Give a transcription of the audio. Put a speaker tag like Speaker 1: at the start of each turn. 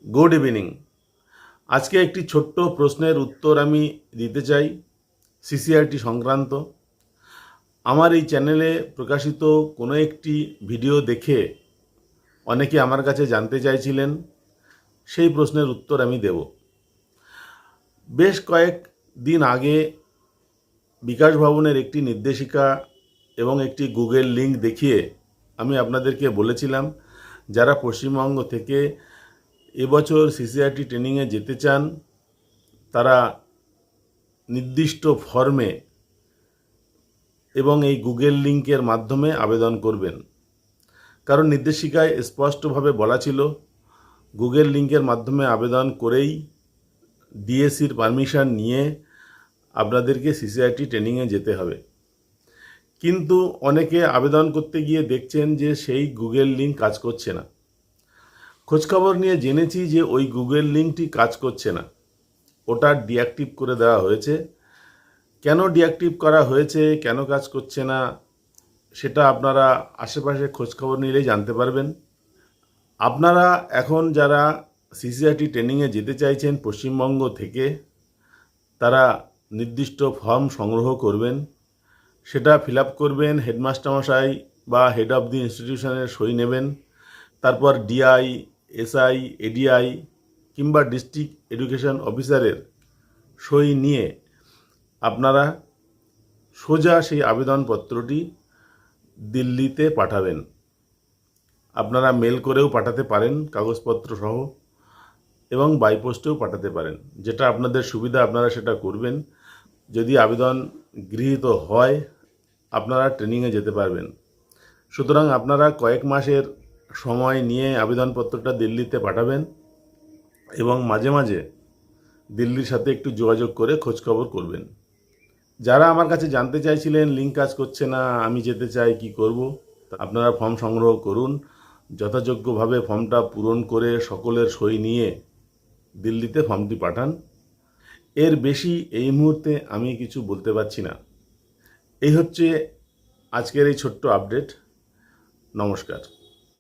Speaker 1: Good evening. আজকে একটি ছোট্ট প্রশ্নের উত্তর আমি দিতে চাই সিসিআরটি সংক্রান্ত। আমার এই চ্যানেলে প্রকাশিত কোনো একটি ভিডিও দেখে অনেকে আমার কাছে জানতে চাইছিলেন, সেই প্রশ্নের উত্তর আমি দেব। বেশ কয়েক দিন আগে বিকাশ ভবনের একটি নির্দেশিকা এবং একটি গুগল লিঙ্ক দেখিয়ে আমি আপনাদেরকে বলেছিলাম, যারা পশ্চিমবঙ্গ থেকে এবছর সিসিআরটি ট্রেনিংয়ে যেতে চান তারা নির্দিষ্ট ফর্মে এবং এই গুগল লিঙ্কের মাধ্যমে আবেদন করবেন। কারণ নির্দেশিকায় স্পষ্টভাবে বলা ছিল গুগল লিঙ্কের মাধ্যমে আবেদন করেই ডিএসসির পারমিশন নিয়ে আপনাদেরকে সিসিআরটি ট্রেনিংয়ে যেতে হবে। কিন্তু অনেকে আবেদন করতে গিয়ে দেখছেন যে সেই গুগল লিঙ্ক কাজ করছে না। খোঁজখবর নিয়ে জেনেছি যে ওই গুগল লিঙ্কটি কাজ করছে না, ওটা ডিঅ্যাক্টিভ করে দেওয়া হয়েছে। কেন ডিঅ্যাক্টিভ করা হয়েছে, কেন কাজ করছে না, সেটা আপনারা আশেপাশে খোঁজখবর নিলেই জানতে পারবেন। আপনারা এখন যারা সিসিআরটি ট্রেনিংয়ে যেতে চাইছেন পশ্চিমবঙ্গ থেকে, তারা নির্দিষ্ট ফর্ম সংগ্রহ করবেন, সেটা ফিল আপ করবেন, হেডমাস্টারমশাই বা হেড অফ দি ইনস্টিটিউশনের সই নেবেন। তারপর ডিআই, এসআই, এডিআই কিংবা ডিস্ট্রিক্ট এডুকেশন অফিসারের সই নিয়ে আপনারা সোজা সেই আবেদনপত্রটি দিল্লিতে পাঠাবেন। আপনারা মেল করেও পাঠাতে পারেন কাগজপত্র সহ, এবং বাই পোস্টেও পাঠাতে পারেন। যেটা আপনাদের সুবিধা আপনারা সেটা করবেন। যদি আবেদন গৃহীত হয় আপনারা ট্রেনিংয়ে যেতে পারবেন। সুতরাং আপনারা কয়েক মাসের সময় নিয়ে আবেদনপত্রটা দিল্লিতে পাঠাবেন এবং মাঝে মাঝে দিল্লির সাথে একটু যোগাযোগ করে খোঁজখবর করবেন। যারা আমার কাছে জানতে চাইছিলেন লিঙ্ক কাজ করছে না, আমি যেতে চাই, কি করব, আপনারা ফর্ম সংগ্রহ করুন, যথাযোগ্যভাবে ফর্মটা পূরণ করে সকলের সই নিয়ে দিল্লিতে ফর্মটি পাঠান। এর বেশি এই মুহূর্তে আমি কিছু বলতে পারছি না। এই হচ্ছে আজকের এই ছোট্ট আপডেট। নমস্কার।